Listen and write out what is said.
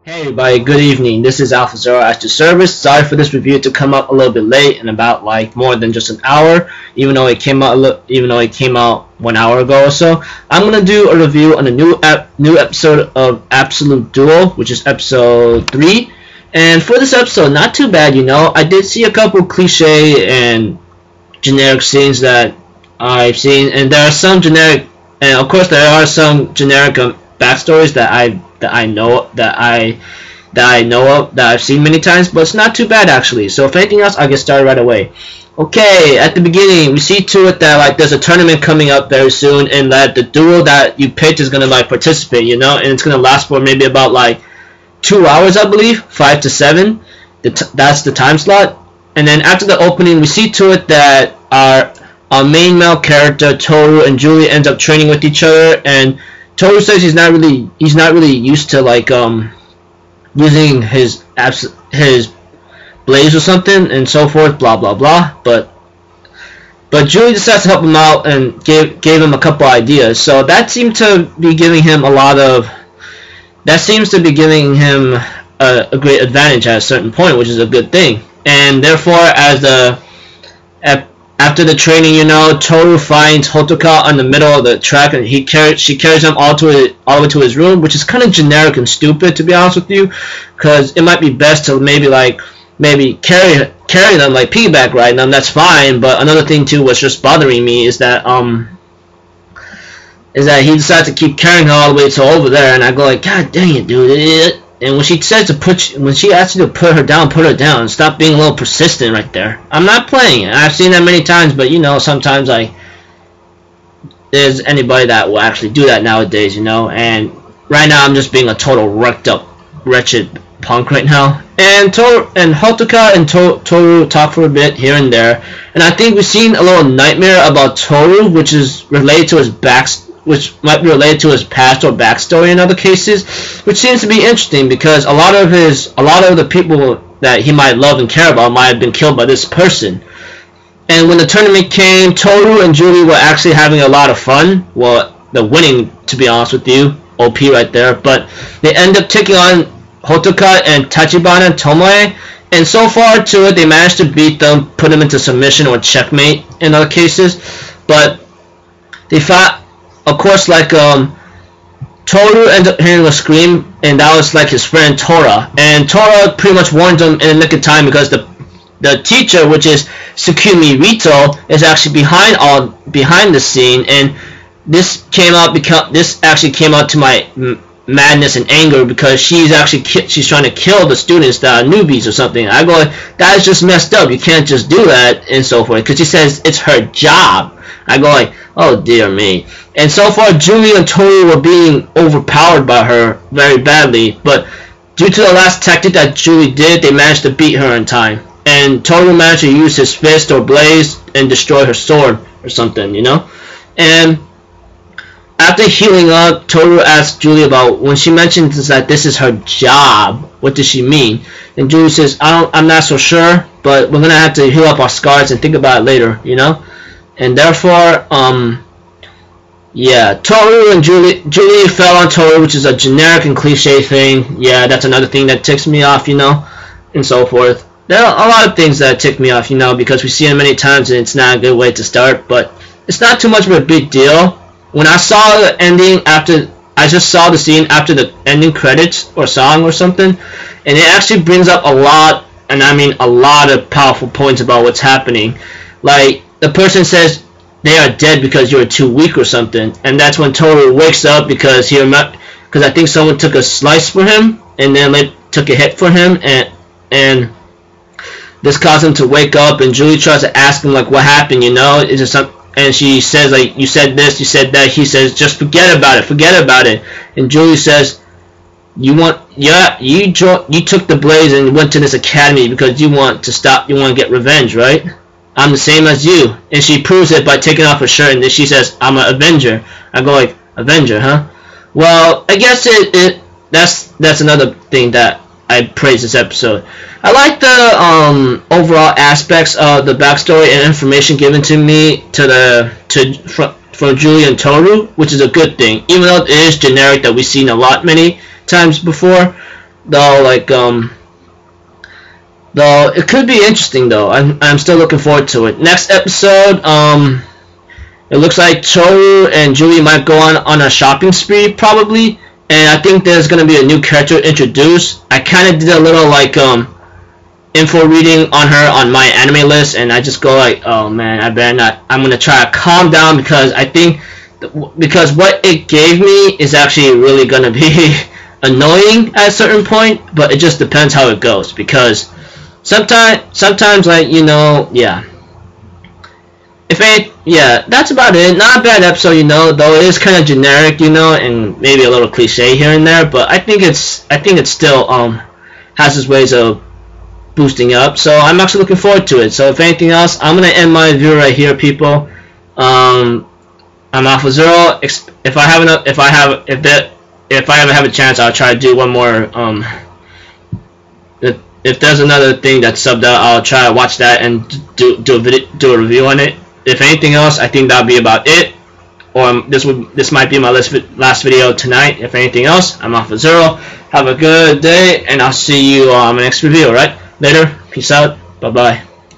Hey everybody, good evening. This is Alpha Zero at your service. Sorry for this review to come up a little bit late and about more than just an hour, even though it came out 1 hour ago or so. I'm gonna do a review on a new episode of Absolute Duo, which is episode 3. And for this episode, not too bad, you know. I did see a couple cliche and generic scenes that I've seen, and there are some generic, and of course there are some generic backstories that I know of, that I've seen many times, but it's not too bad actually. So if anything else, I'll get started right away. Okay, at the beginning, we see to it that there's a tournament coming up very soon, and that the duo that you picked is gonna participate, you know, and it's gonna last for maybe about 2 hours, I believe, 5 to 7. That's the time slot. And then after the opening, we see to it that our main male character Toru and Julie ends up training with each other, and Toru says he's not really used to using his blaze or something and so forth, blah blah blah. But Julie decides to help him out and gave him a couple ideas. So that seemed to be giving him a great advantage at a certain point, which is a good thing. And therefore, after the training, you know, Toru finds Hotoka on the middle of the track, and she carries him all the way to his room, which is kind of generic and stupid, to be honest with you, because it might be best to maybe carry them, piggyback riding them. That's fine. But another thing too, what's just bothering me is that he decides to keep carrying her all the way to over there, and I go God dang it, dude. And when she says when she asks you to put her down. Stop being a little persistent right there. I'm not playing it. I've seen that many times, but you know, sometimes there's anybody that will actually do that nowadays, you know. And right now, I'm just being a total wrecked up, wretched punk right now. And Hotoka and Toru talk for a bit here and there, and I think we've seen a little nightmare about Toru, which might be related to his past or backstory in other cases, which seems to be interesting because a lot of the people that he might love and care about might have been killed by this person. And when the tournament came, Toru and Julie were actually having a lot of fun. Well, they're winning, to be honest with you, OP right there. But they end up taking on Hotoka and Tachibana and Tomoe, and so far to it, they managed to beat them, put them into submission or checkmate in other cases. But they fought. Of course, Toru ends up hearing a scream, and that was his friend Tora. And Tora pretty much warns him in the nick of time because the teacher, which is Tsukumi Rito, is actually behind the scene. And this actually came out to my madness and anger because she's trying to kill the students that are newbies or something. I go, that is just messed up. You can't just do that and so forth, because she says it's her job. I go oh dear me. And so far, Julie and Toru were being overpowered by her very badly, but due to the last tactic that Julie did, they managed to beat her in time. And Toru managed to use his fist or blaze and destroy her sword or something, you know? And after healing up, Toru asked Julie about, when she mentions that this is her job, what does she mean? And Julie says, I'm not so sure, but we're going to have to heal up our scars and think about it later, you know? And therefore, yeah, Toru and Julie fell on Toru, which is a generic and cliche thing. Yeah, that's another thing that ticks me off, you know, and so forth. There are a lot of things that tick me off, you know, because we see it many times and it's not a good way to start, but it's not too much of a big deal. When I saw the ending I just saw the scene after the ending credits or song or something, and it actually brings up a lot, and I mean a lot of powerful points about what's happening. The person says they are dead because you were too weak or something, and that's when Toru wakes up because I think someone took a slice for him and then took a hit for him, and this caused him to wake up. And Julie tries to ask him what happened, you know, is it something? And she says you said this, you said that. He says just forget about it. And Julie says you took the blaze and went to this academy because you want to get revenge, right? I'm the same as you. And she proves it by taking off her shirt, and then she says, I'm an Avenger. I go Avenger, huh? Well, I guess that's another thing that I praise this episode. I like the overall aspects of the backstory and information given to me from Julie and Toru, which is a good thing, even though it is generic that we've seen many times before. though, like though it could be interesting though. I'm still looking forward to it. Next episode, it looks like Toru and Julie might go on a shopping spree probably, and I think there's gonna be a new character introduced. I kind of did a little like info reading on her on my anime list, and I just go like, oh man, I better not. I'm gonna try to calm down because I think because what it gave me is actually really gonna be annoying at a certain point, but it just depends how it goes, because sometimes like, you know, yeah. Yeah, that's about it. Not a bad episode, you know, though it is kind of generic, you know, and maybe a little cliche here and there, but I think it still has its ways of boosting up. So I'm actually looking forward to it. So if anything else, I'm gonna end my review right here, people. I'm Alpha Zero. If I ever have a chance, I'll try to do one more. If there's another thing that's subbed out, I'll try to watch that and do a review on it. If anything else, I think that'll be about it. Or this might be my last video tonight. If anything else, I'm Alpha Zero. Have a good day, and I'll see you on my next review. Alright, later. Peace out. Bye bye.